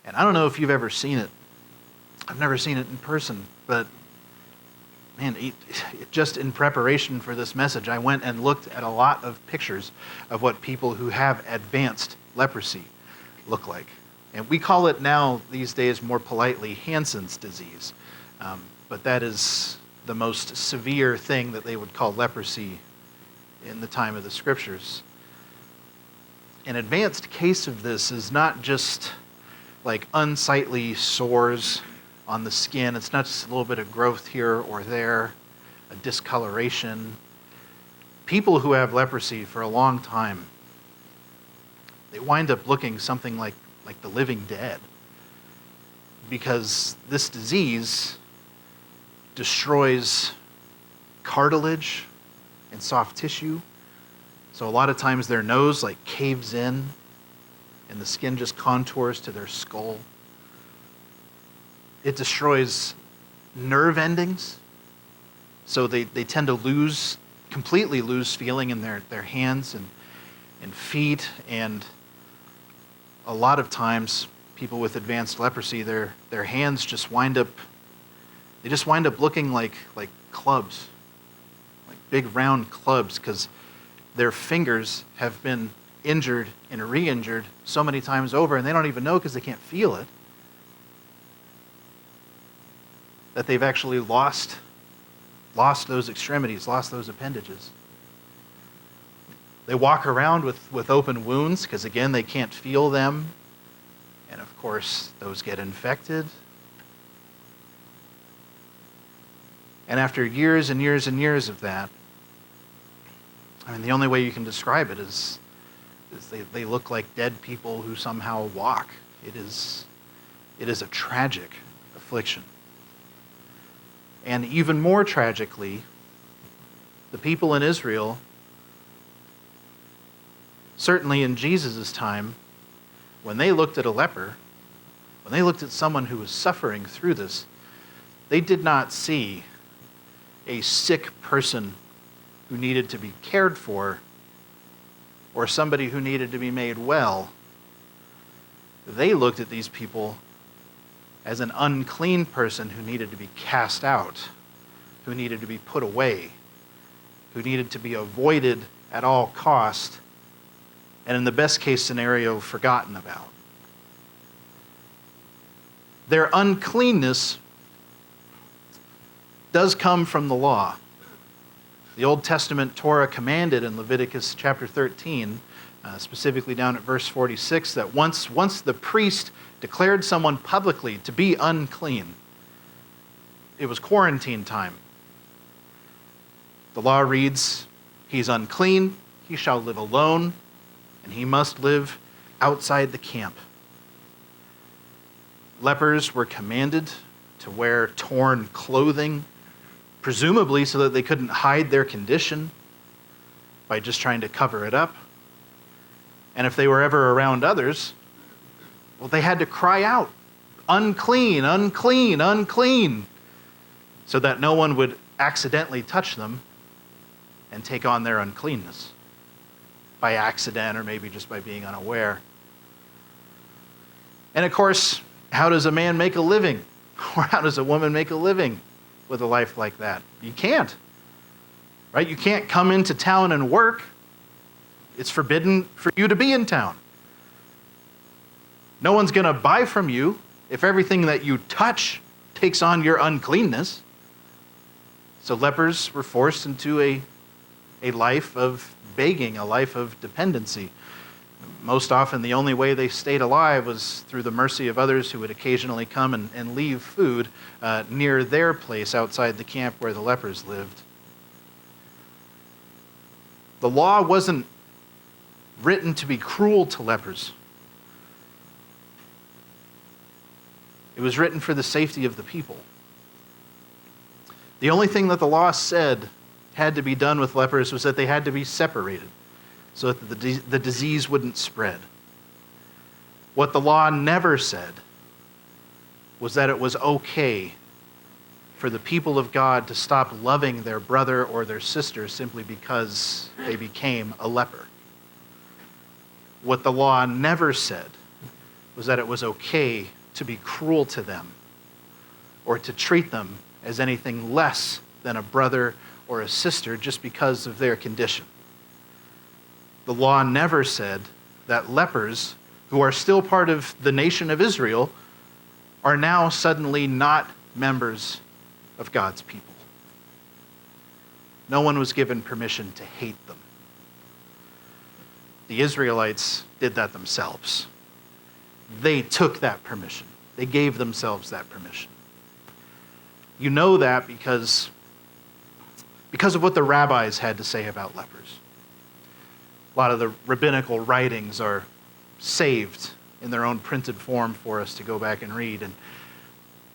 And I don't know if you've ever seen it. I've never seen it in person, but man, just in preparation for this message, I went and looked at a lot of pictures of what people who have advanced leprosy look like. And we call it now, these days, more politely, Hansen's disease. But that is the most severe thing that they would call leprosy in the time of the scriptures. An advanced case of this is not just like unsightly sores on the skin. It's not just a little bit of growth here or there, a discoloration. People who have leprosy for a long time, they wind up looking something like the living dead, because this disease destroys cartilage and soft tissue. So a lot of times their nose like caves in and the skin just contours to their skull. It destroys nerve endings. So they tend to completely lose feeling in their hands and feet. And a lot of times people with advanced leprosy, their hands just wind up looking like clubs, like big round clubs, because their fingers have been injured and re-injured so many times over, and they don't even know because they can't feel it, that they've actually lost those extremities, lost those appendages. They walk around with open wounds because, again, they can't feel them. And, of course, those get infected. And after years and years and years of that, I mean, the only way you can describe it is they look like dead people who somehow walk. It is a tragic affliction. And even more tragically, the people in Israel, certainly in Jesus' time, when they looked at a leper, when they looked at someone who was suffering through this, they did not see a sick person who needed to be cared for or somebody who needed to be made well. They looked at these people as an unclean person who needed to be cast out, who needed to be put away, who needed to be avoided at all cost, and in the best case scenario, forgotten about. Their uncleanness does come from the law. The Old Testament Torah commanded in Leviticus chapter 13, specifically down at verse 46, that once the priest declared someone publicly to be unclean, it was quarantine time. The law reads, "He's unclean, he shall live alone, and he must live outside the camp." Lepers were commanded to wear torn clothing, presumably so that they couldn't hide their condition by just trying to cover it up. And if they were ever around others, well, they had to cry out, "Unclean, unclean, unclean," so that no one would accidentally touch them and take on their uncleanness by accident or maybe just by being unaware. And of course, how does a man make a living? Or how does a woman make a living with a life like that? You can't, right? You can't come into town and work. It's forbidden for you to be in town. No one's going to buy from you if everything that you touch takes on your uncleanness. So lepers were forced into a life of begging, a life of dependency. Most often, the only way they stayed alive was through the mercy of others who would occasionally come and leave food near their place outside the camp where the lepers lived. The law wasn't written to be cruel to lepers. It was written for the safety of the people. The only thing that the law said had to be done with lepers was that they had to be separated so that the disease wouldn't spread. What the law never said was that it was okay for the people of God to stop loving their brother or their sister simply because they became a leper. What the law never said was that it was okay to be cruel to them or to treat them as anything less than a brother or a sister just because of their condition. The law never said that lepers, who are still part of the nation of Israel, are now suddenly not members of God's people. No one was given permission to hate them. The Israelites did that themselves. They took that permission. They gave themselves that permission. You know that because of what the rabbis had to say about lepers. A lot of the rabbinical writings are saved in their own printed form for us to go back and read. And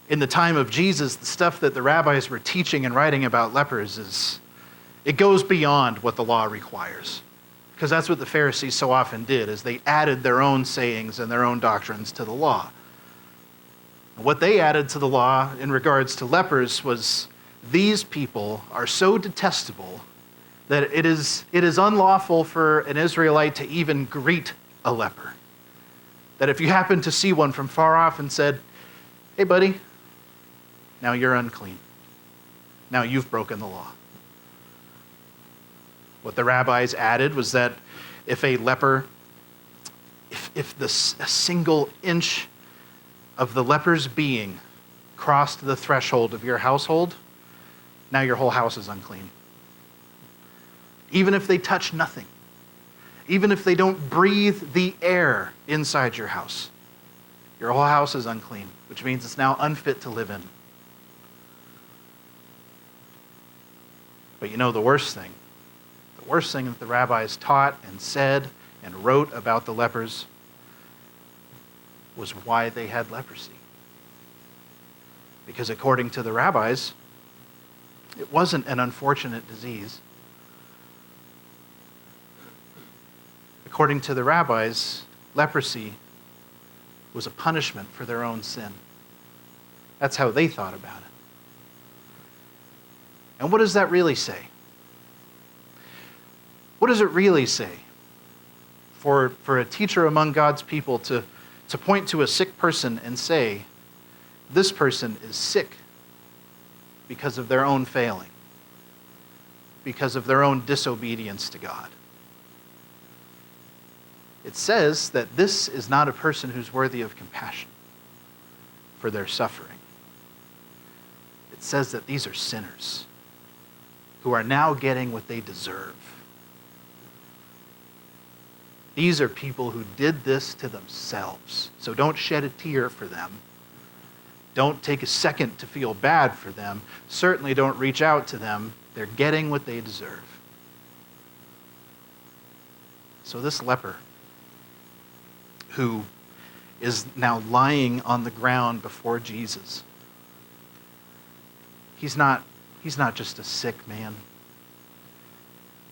in the time of Jesus, the stuff that the rabbis were teaching and writing about lepers it goes beyond what the law requires. Because that's what the Pharisees so often did, is they added their own sayings and their own doctrines to the law. And what they added to the law in regards to lepers was, these people are so detestable that it is unlawful for an Israelite to even greet a leper. That if you happen to see one from far off and said, "Hey buddy, now you're unclean. Now you've broken the law." What the rabbis added was that if a leper, if a single inch of the leper's being crossed the threshold of your household, now your whole house is unclean. Even if they touch nothing, even if they don't breathe the air inside your house, your whole house is unclean, which means it's now unfit to live in. But you know the worst thing that the rabbis taught and said and wrote about the lepers was why they had leprosy. Because according to the rabbis, it wasn't an unfortunate disease. According to the rabbis, leprosy was a punishment for their own sin. That's how they thought about it. And what does that really say? What does it really say for a teacher among God's people to point to a sick person and say, this person is sick because of their own failing, because of their own disobedience to God? It says that this is not a person who's worthy of compassion for their suffering. It says that these are sinners who are now getting what they deserve. These are people who did this to themselves. So don't shed a tear for them. Don't take a second to feel bad for them. Certainly don't reach out to them. They're getting what they deserve. So this leper, who is now lying on the ground before Jesus, he's not just a sick man.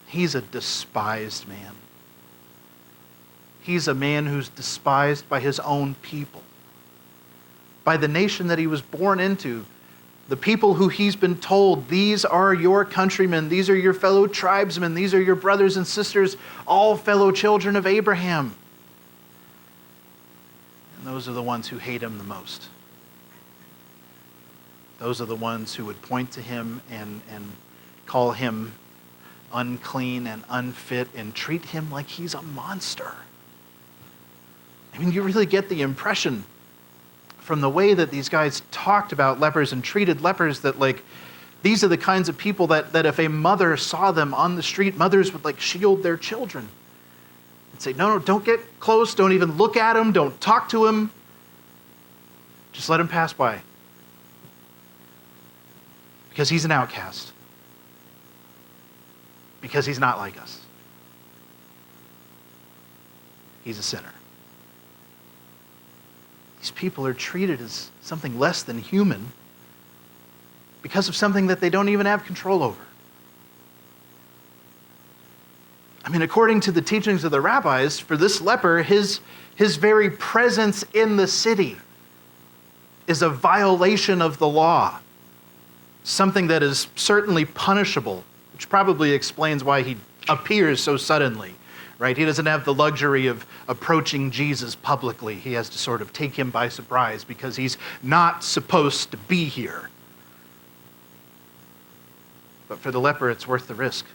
He's a despised man. He's a man who's despised by his own people, by the nation that he was born into, the people who he's been told, these are your countrymen, these are your fellow tribesmen, these are your brothers and sisters, all fellow children of Abraham. And those are the ones who hate him the most. Those are the ones who would point to him and call him unclean and unfit and treat him like he's a monster. I mean, you really get the impression from the way that these guys talked about lepers and treated lepers that, like, these are the kinds of people that if a mother saw them on the street, mothers would, like, shield their children and say, no, don't get close, don't even look at him, don't talk to him, just let him pass by. Because he's an outcast. Because he's not like us. He's a sinner. These people are treated as something less than human because of something that they don't even have control over. I mean, according to the teachings of the rabbis, for this leper, his very presence in the city is a violation of the law, something that is certainly punishable, which probably explains why he appears so suddenly, right? He doesn't have the luxury of approaching Jesus publicly. He has to sort of take him by surprise because he's not supposed to be here. But for the leper, it's worth the risk.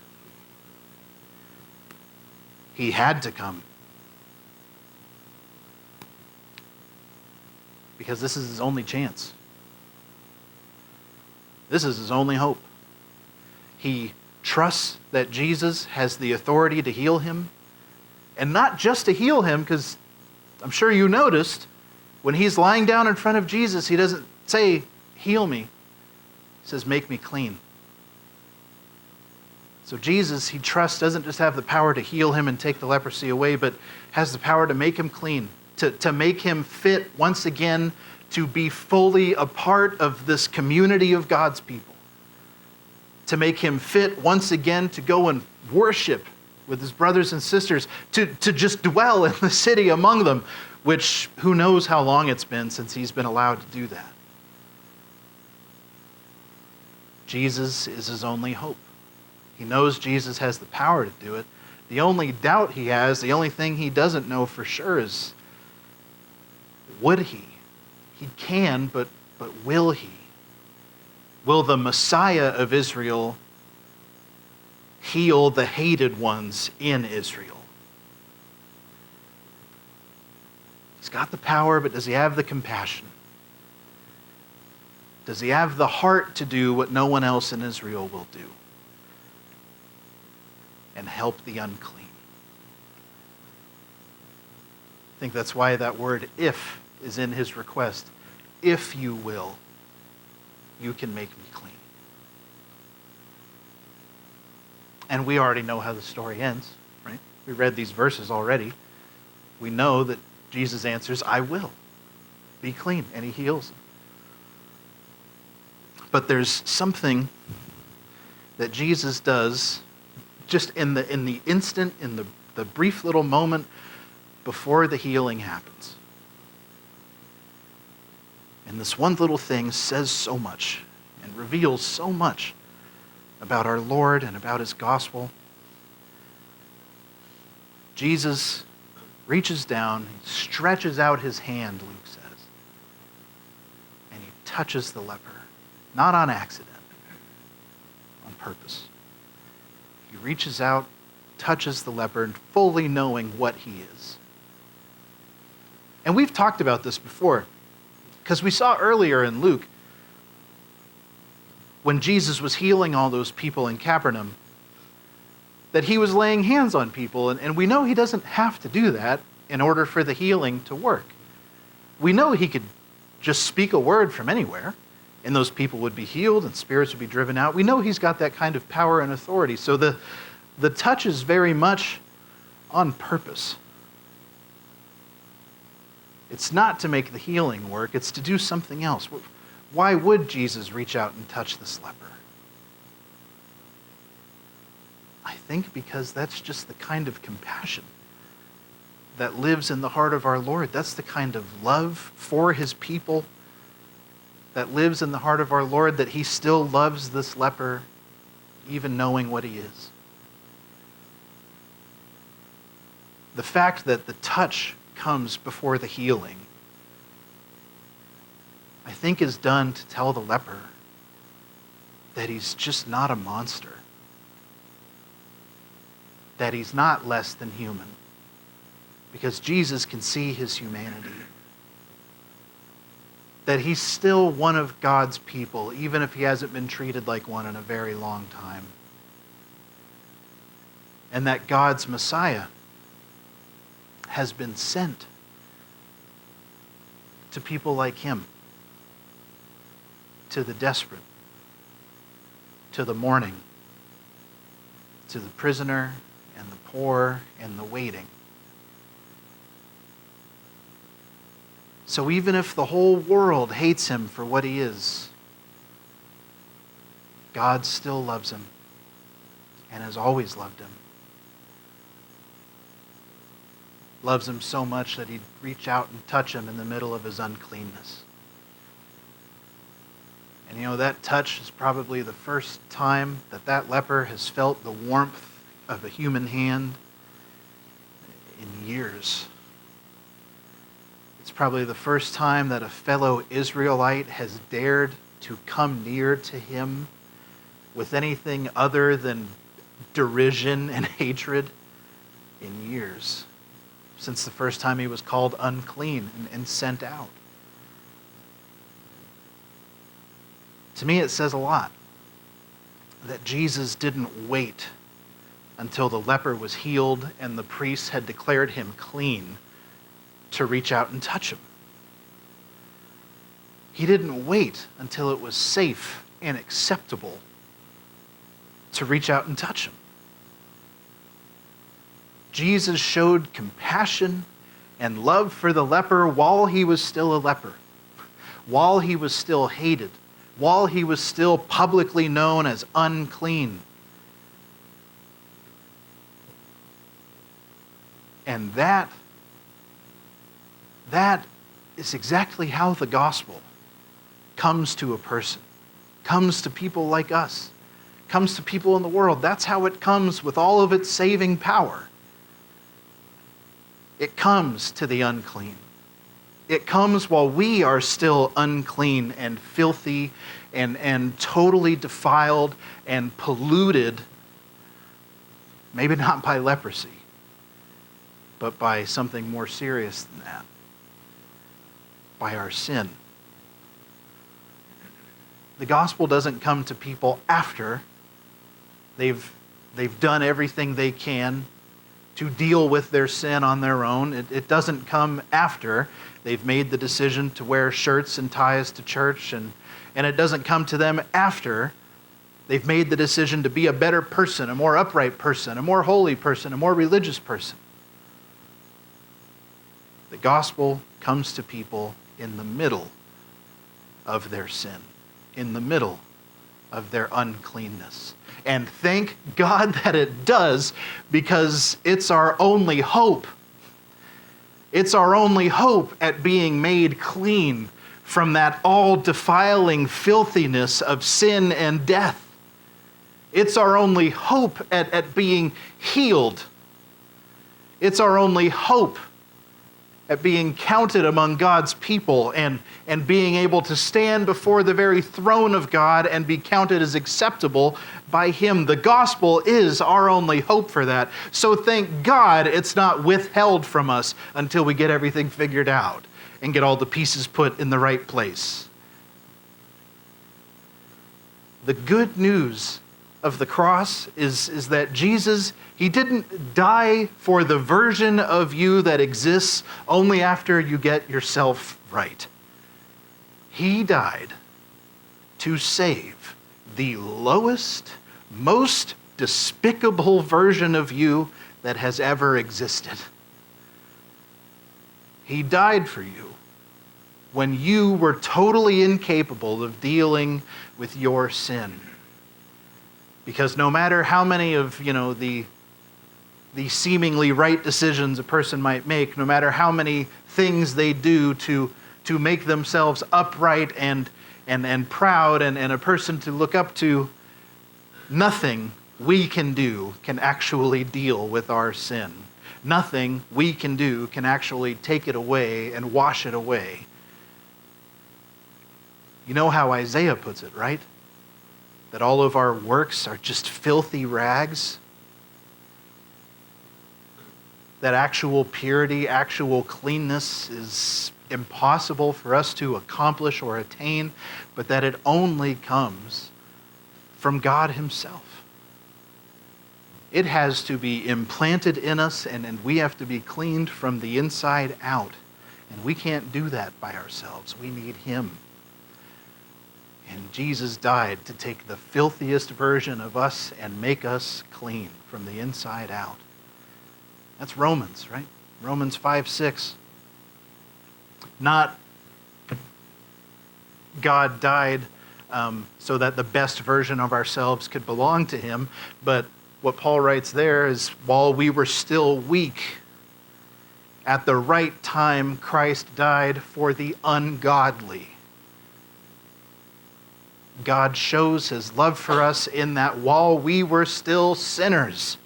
He had to come. Because this is his only chance. This is his only hope. He trusts that Jesus has the authority to heal him. And not just to heal him, because I'm sure you noticed, when he's lying down in front of Jesus, he doesn't say, heal me. He says, make me clean. So Jesus, he trusts, doesn't just have the power to heal him and take the leprosy away, but has the power to make him clean, to make him fit once again to be fully a part of this community of God's people, to make him fit once again to go and worship with his brothers and sisters, to just dwell in the city among them, which who knows how long it's been since he's been allowed to do that. Jesus is his only hope. He knows Jesus has the power to do it. The only doubt he has, the only thing he doesn't know for sure is, would he? He can, but will he? Will the Messiah of Israel heal the hated ones in Israel? He's got the power, but does he have the compassion? Does he have the heart to do what no one else in Israel will do? And help the unclean. I think that's why that word "if" is in his request. If you will, you can make me clean. And we already know how the story ends, right? We read these verses already. We know that Jesus answers, I will. Be clean. And he heals them. But there's something that Jesus does just in the instant, in the brief little moment before the healing happens. And this one little thing says so much and reveals so much about our Lord and about his gospel. Jesus reaches down, he stretches out his hand, Luke says, and he touches the leper, not on accident, on purpose. He reaches out, touches the leper, fully knowing what he is. And we've talked about this before, because we saw earlier in Luke, when Jesus was healing all those people in Capernaum, that he was laying hands on people, and we know he doesn't have to do that in order for the healing to work. We know he could just speak a word from anywhere, and those people would be healed and spirits would be driven out. We know he's got that kind of power and authority. So the touch is very much on purpose. It's not to make the healing work, it's to do something else. Why would Jesus reach out and touch this leper? I think because that's just the kind of compassion that lives in the heart of our Lord. That's the kind of love for his people that lives in the heart of our Lord, that he still loves this leper, even knowing what he is. The fact that the touch comes before the healing, I think is done to tell the leper that he's just not a monster, that he's not less than human, because Jesus can see his humanity, that he's still one of God's people, even if he hasn't been treated like one in a very long time, and that God's Messiah has been sent to people like him, to the desperate, to the mourning, to the prisoner and the poor and the waiting. So even if the whole world hates him for what he is, God still loves him and has always loved him. Loves him so much that he'd reach out and touch him in the middle of his uncleanness. And you know, that touch is probably the first time that leper has felt the warmth of a human hand years, it's probably the first time that a fellow Israelite has dared to come near to him with anything other than derision and hatred in years, since the first time he was called unclean and sent out. To me, it says a lot that Jesus didn't wait until the leper was healed and the priests had declared him clean to reach out and touch him. He didn't wait until it was safe and acceptable to reach out and touch him. Jesus showed compassion and love for the leper while he was still a leper, while he was still hated, while he was still publicly known as unclean. And that is exactly how the gospel comes to a person, comes to people like us, comes to people in the world. That's how it comes with all of its saving power. It comes to the unclean. It comes while we are still unclean and filthy and totally defiled and polluted, maybe not by leprosy, but by something more serious than that, by our sin. The gospel doesn't come to people after they've done everything they can to deal with their sin on their own. It doesn't come after they've made the decision to wear shirts and ties to church, and it doesn't come to them after they've made the decision to be a better person, a more upright person, a more holy person, a more religious person. The gospel comes to people in the middle of their sin, in the middle of their uncleanness. And thank God that it does, because it's our only hope. It's our only hope at being made clean from that all-defiling filthiness of sin and death. It's our only hope at being healed. It's our only hope at being counted among God's people and being able to stand before the very throne of God and be counted as acceptable by Him. The gospel is our only hope for that. So thank God it's not withheld from us until we get everything figured out and get all the pieces put in the right place. The good news of the cross is that Jesus, He didn't die for the version of you that exists only after you get yourself right. He died to save the lowest, most despicable version of you that has ever existed. He died for you when you were totally incapable of dealing with your sin. Because no matter how many of, the seemingly right decisions a person might make, no matter how many things they do to make themselves upright and proud and a person to look up to, nothing we can do can actually deal with our sin. Nothing we can do can actually take it away and wash it away. You know how Isaiah puts it, right? That all of our works are just filthy rags? That actual purity, actual cleanness is impossible for us to accomplish or attain, but that it only comes from God Himself. It has to be implanted in us, and we have to be cleaned from the inside out. And we can't do that by ourselves. We need Him. And Jesus died to take the filthiest version of us and make us clean from the inside out. That's Romans, right? Romans 5:6. Not God died so that the best version of ourselves could belong to Him, but what Paul writes there is, while we were still weak, at the right time Christ died for the ungodly. God shows His love for us in that while we were still sinners,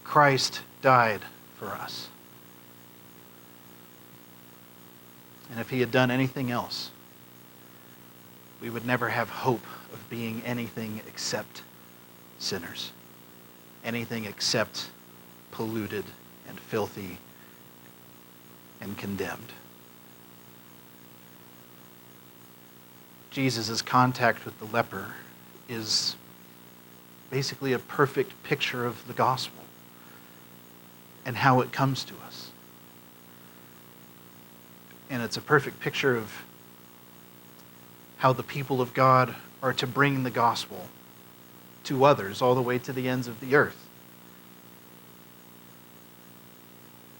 Christ died for us. And if he had done anything else, we would never have hope of being anything except sinners. Anything except polluted and filthy and condemned. Jesus' contact with the leper is basically a perfect picture of the gospel and how it comes to us. And it's a perfect picture of how the people of God are to bring the gospel to others all the way to the ends of the earth.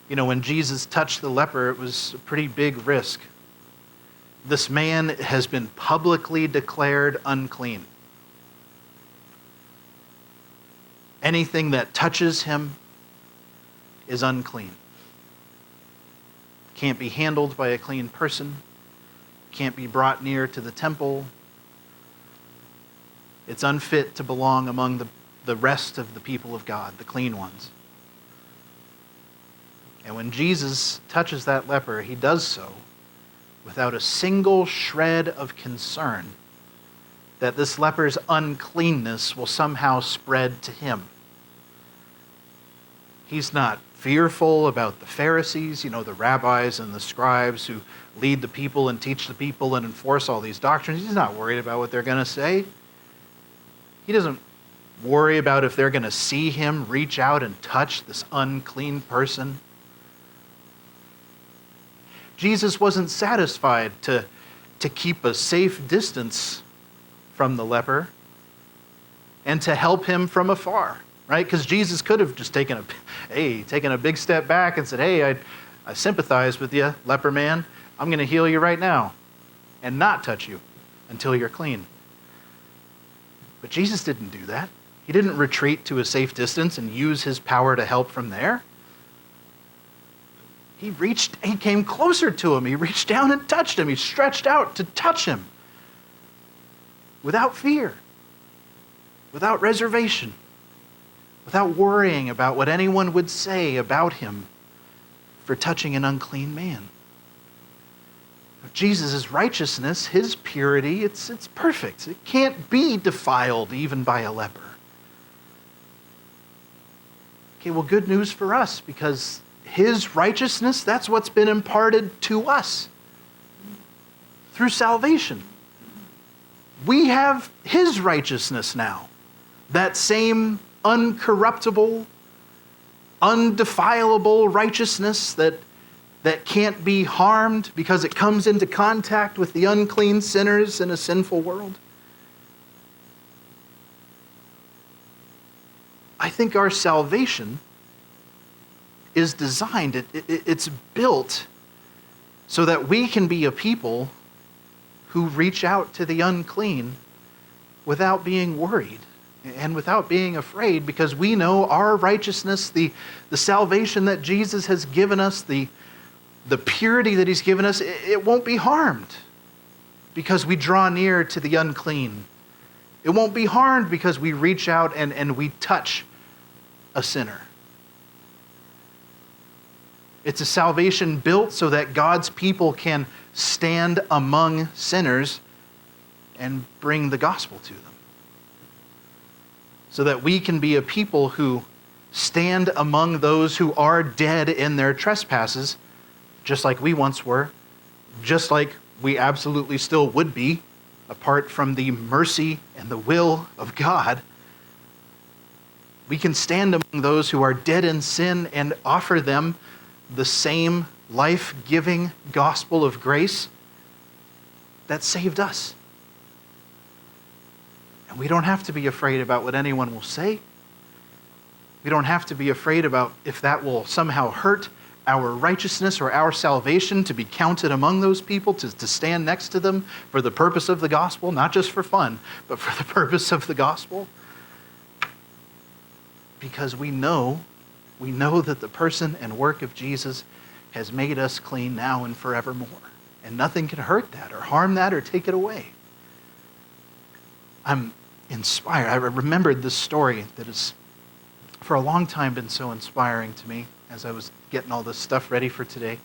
You know, when Jesus touched the leper, it was a pretty big risk. This man has been publicly declared unclean. Anything that touches him is unclean. Can't be handled by a clean person. Can't be brought near to the temple. It's unfit to belong among the rest of the people of God, the clean ones. And when Jesus touches that leper, he does so without a single shred of concern that this leper's uncleanness will somehow spread to him. He's not fearful about the Pharisees, the rabbis and the scribes who lead the people and teach the people and enforce all these doctrines. He's not worried about what they're going to say. He doesn't worry about if they're going to see him reach out and touch this unclean person. Jesus wasn't satisfied to keep a safe distance from the leper and to help him from afar, right? Because Jesus could have just taken a big step back and said, hey, I sympathize with you, leper man. I'm going to heal you right now and not touch you until you're clean. But Jesus didn't do that. He didn't retreat to a safe distance and use his power to help from there. He came closer to him. He reached down and touched him. He stretched out to touch him without fear, without reservation, without worrying about what anyone would say about him for touching an unclean man. Jesus' righteousness, his purity, it's perfect. It can't be defiled even by a leper. Okay, well, good news for us, because his righteousness, that's what's been imparted to us through salvation. We have his righteousness now. That same uncorruptible, undefilable righteousness that can't be harmed because it comes into contact with the unclean sinners in a sinful world. I think our salvation is designed, it's built so that we can be a people who reach out to the unclean without being worried and without being afraid, because we know our righteousness, the salvation that Jesus has given us, the purity that he's given us, it won't be harmed because we draw near to the unclean. It won't be harmed because we reach out and we touch a sinner. It's a salvation built so that God's people can stand among sinners and bring the gospel to them. So that we can be a people who stand among those who are dead in their trespasses, just like we once were, just like we absolutely still would be, apart from the mercy and the will of God. We can stand among those who are dead in sin and offer them the same life-giving gospel of grace that saved us. And we don't have to be afraid about what anyone will say. We don't have to be afraid about if that will somehow hurt our righteousness or our salvation to be counted among those people, to stand next to them for the purpose of the gospel, not just for fun, but for the purpose of the gospel. Because we know that the person and work of Jesus has made us clean now and forevermore. And nothing can hurt that or harm that or take it away. I'm inspired. I remembered this story that has for a long time been so inspiring to me as I was getting all this stuff ready for today.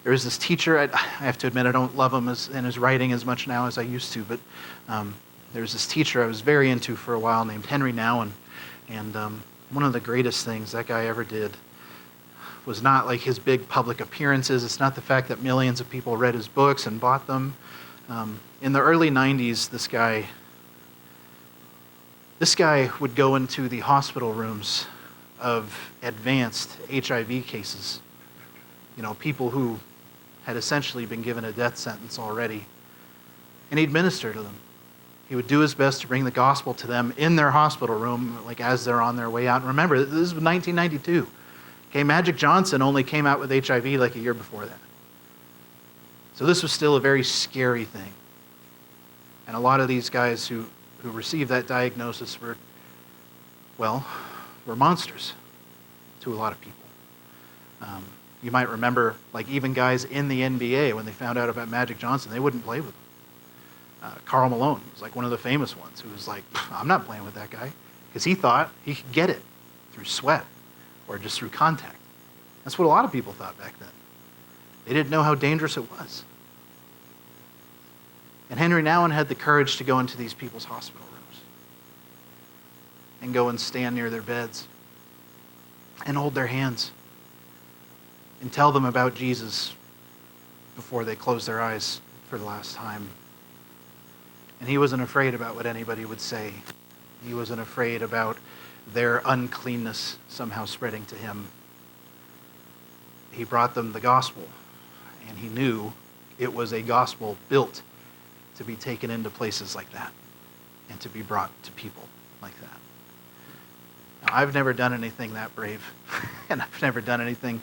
There was this teacher, I have to admit I don't love him in his writing as much now as I used to, but there was this teacher I was very into for a while named Henry Nouwen, and one of the greatest things that guy ever did was not like his big public appearances. It's not the fact that millions of people read his books and bought them. In the early 90s, this guy would go into the hospital rooms of advanced HIV cases. People who had essentially been given a death sentence already. And he'd minister to them. He would do his best to bring the gospel to them in their hospital room, like as they're on their way out. And remember, this was 1992. Okay, Magic Johnson only came out with HIV like a year before that. So this was still a very scary thing. And a lot of these guys who received that diagnosis were monsters to a lot of people. You might remember, like even guys in the NBA, when they found out about Magic Johnson, they wouldn't play with him. Karl Malone was like one of the famous ones who was like, I'm not playing with that guy, because he thought he could get it through sweat or just through contact. That's what a lot of people thought back then. They didn't know how dangerous it was. And Henry Nouwen had the courage to go into these people's hospital rooms and go and stand near their beds and hold their hands and tell them about Jesus before they closed their eyes for the last time. And he wasn't afraid about what anybody would say. He wasn't afraid about their uncleanness somehow spreading to him. He brought them the gospel, and he knew it was a gospel built to be taken into places like that and to be brought to people like that. Now, I've never done anything that brave, and I've never done anything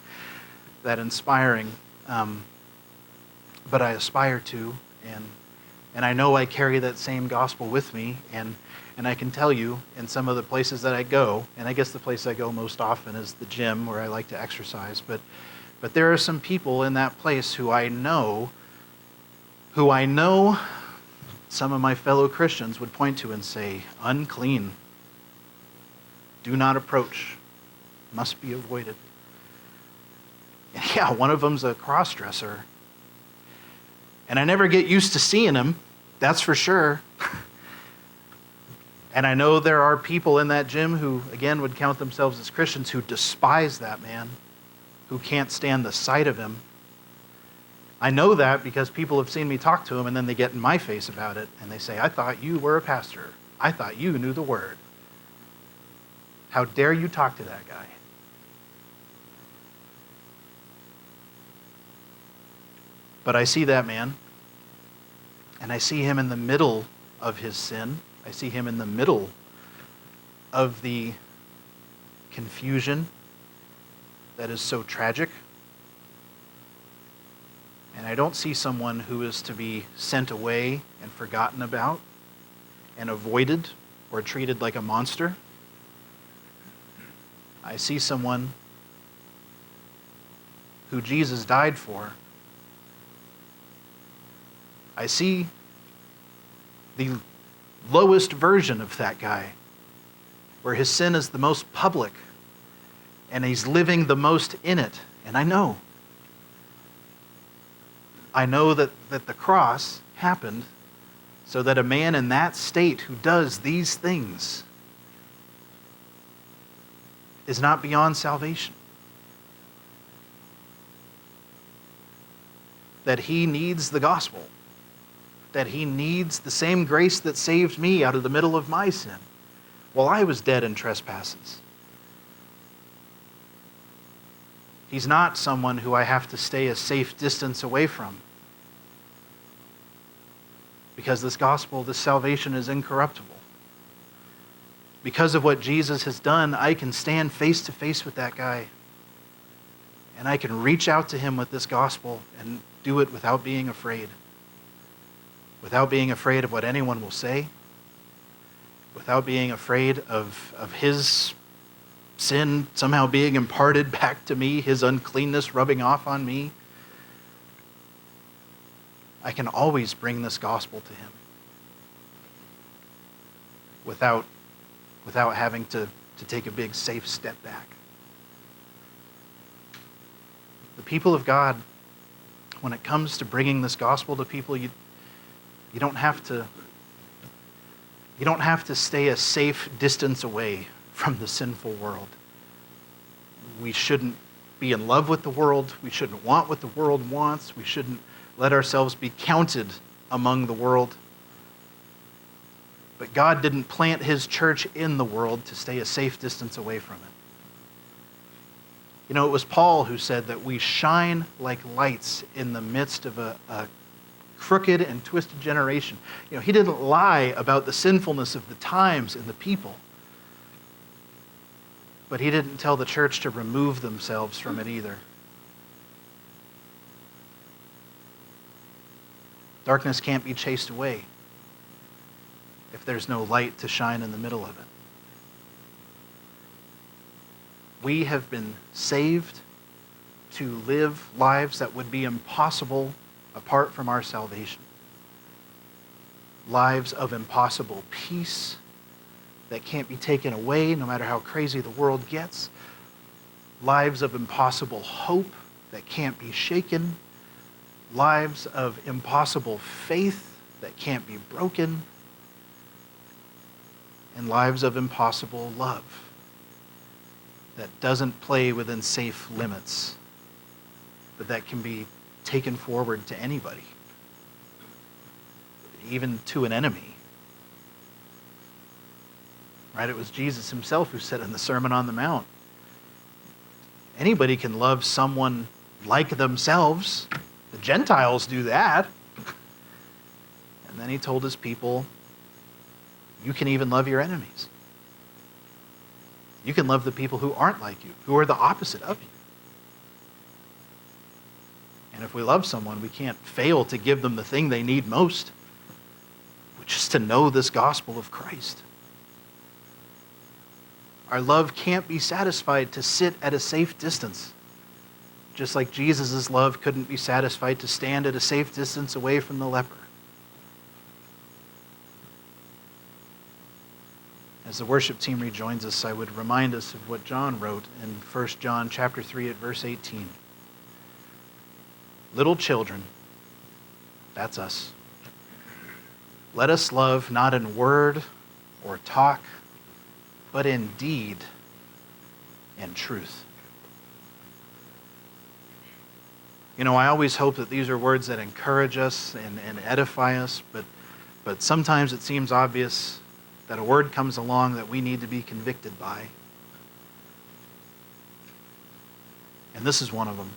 that inspiring, but I aspire to, and I know I carry that same gospel with me, and I can tell you in some of the places that I go, and I guess the place I go most often is the gym where I like to exercise, but there are some people in that place who I know some of my fellow Christians would point to and say, unclean, do not approach, must be avoided. And yeah, one of them's a cross-dresser. And I never get used to seeing him, that's for sure. And I know there are people in that gym who, again, would count themselves as Christians who despise that man, who can't stand the sight of him. I know that because people have seen me talk to him, and then they get in my face about it, and they say, I thought you were a pastor. I thought you knew the word. How dare you talk to that guy? But I see that man, and I see him in the middle of his sin. I see him in the middle of the confusion that is so tragic. And I don't see someone who is to be sent away and forgotten about and avoided or treated like a monster. I see someone who Jesus died for. I see the lowest version of that guy, where his sin is the most public and he's living the most in it. And I know that the cross happened so that a man in that state who does these things is not beyond salvation. That he needs the gospel. That he needs the same grace that saved me out of the middle of my sin while I was dead in trespasses. He's not someone who I have to stay a safe distance away from. Because this gospel, this salvation is incorruptible. Because of what Jesus has done, I can stand face to face with that guy. And I can reach out to him with this gospel and do it without being afraid. Without being afraid of what anyone will say. Without being afraid of his sin somehow being imparted back to me, his uncleanness rubbing off on me. I can always bring this gospel to him without having to take a big safe step back. The people of God when it comes to bringing this gospel to people, you don't have to stay a safe distance away from the sinful world. We shouldn't be in love with the world. We shouldn't want what the world wants. We shouldn't let ourselves be counted among the world. But God didn't plant his church in the world to stay a safe distance away from it. You know, it was Paul who said that we shine like lights in the midst of a crooked and twisted generation. You know, he didn't lie about the sinfulness of the times and the people. But he didn't tell the church to remove themselves from it either. Darkness can't be chased away if there's no light to shine in the middle of it. We have been saved to live lives that would be impossible apart from our salvation. Lives of impossible peace that can't be taken away no matter how crazy the world gets. Lives of impossible hope that can't be shaken. Lives of impossible faith that can't be broken. And lives of impossible love that doesn't play within safe limits, but that can be taken forward to anybody, even to an enemy. Right? It was Jesus himself who said in the Sermon on the Mount, anybody can love someone like themselves. The Gentiles do that. And then he told his people, you can even love your enemies. You can love the people who aren't like you, who are the opposite of you. And if we love someone, we can't fail to give them the thing they need most, which is to know this gospel of Christ. Our love can't be satisfied to sit at a safe distance, just like Jesus' love couldn't be satisfied to stand at a safe distance away from the leper. As the worship team rejoins us, I would remind us of what John wrote in 1 John chapter 3 at verse 18. Little children, that's us. Let us love not in word or talk, but in deed and truth. You know, I always hope that these are words that encourage us and edify us, but sometimes it seems obvious that a word comes along that we need to be convicted by. And this is one of them.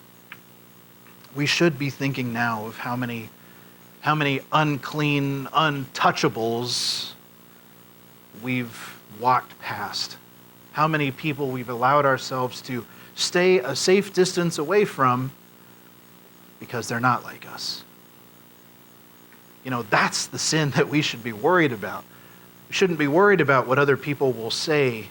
We should be thinking now of how many unclean, untouchables we've walked past. How many people we've allowed ourselves to stay a safe distance away from because they're not like us. You know, that's the sin that we should be worried about. We shouldn't be worried about what other people will say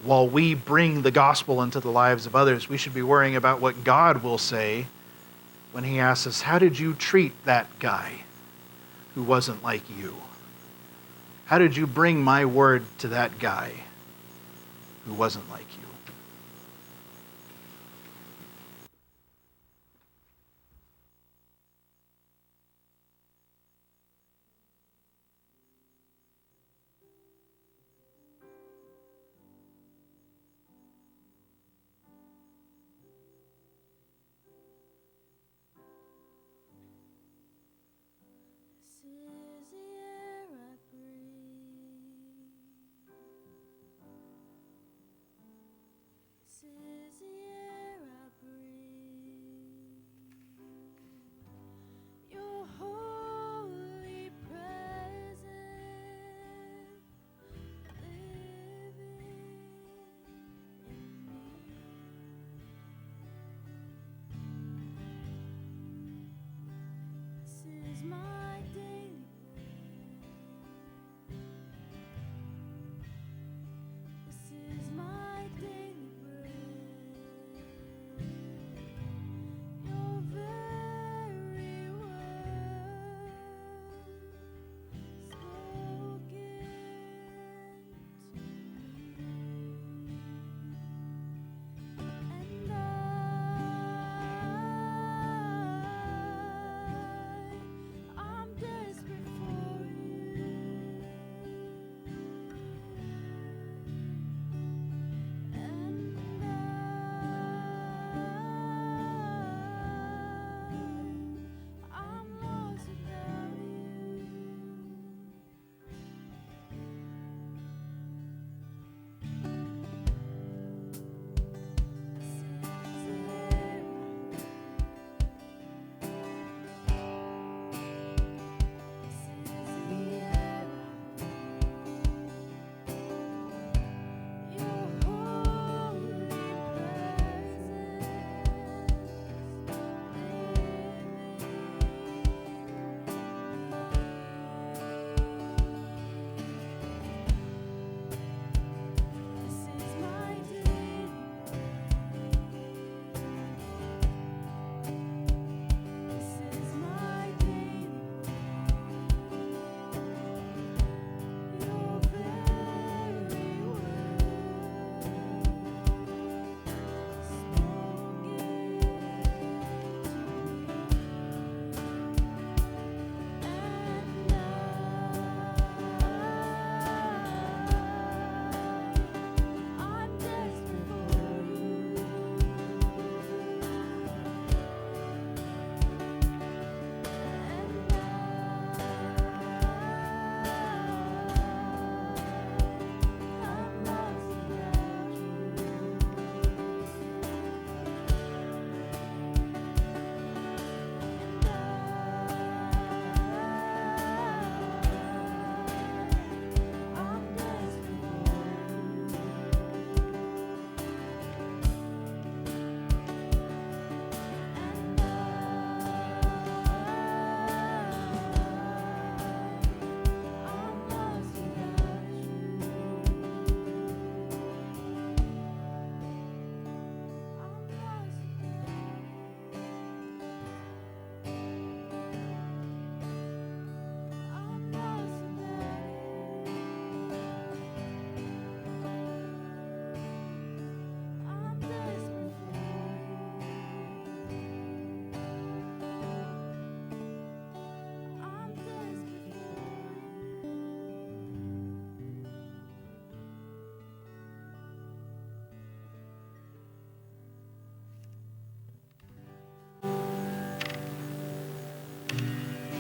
while we bring the gospel into the lives of others. We should be worrying about what God will say when he asks us, how did you treat that guy who wasn't like you? How did you bring my word to that guy who wasn't like you? This is the air I breathe.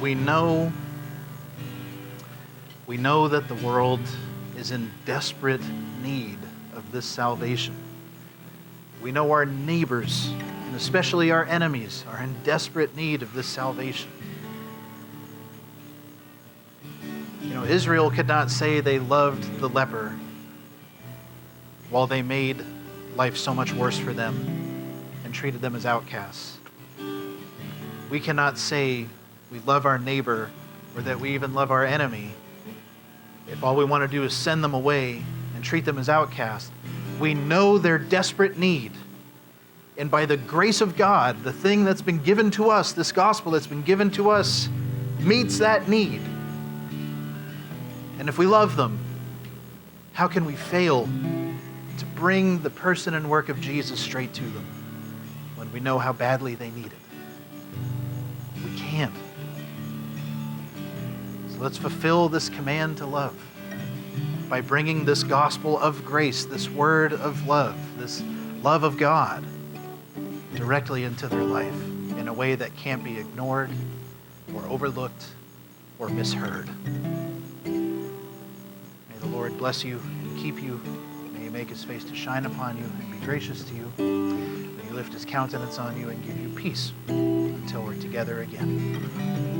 We know that the world is in desperate need of this salvation. We know our neighbors, and especially our enemies, are in desperate need of this salvation. You know, Israel could not say they loved the leper while they made life so much worse for them and treated them as outcasts. We cannot say we love our neighbor or that we even love our enemy if all we want to do is send them away and treat them as outcasts. We know their desperate need. And by the grace of God, the thing that's been given to us, this gospel that's been given to us, meets that need. And if we love them, how can we fail to bring the person and work of Jesus straight to them when we know how badly they need it? We can't. So let's fulfill this command to love by bringing this gospel of grace, this word of love, this love of God directly into their life in a way that can't be ignored or overlooked or misheard. May the Lord bless you and keep you. May he make his face to shine upon you and be gracious to you. May he lift his countenance on you and give you peace until we're together again.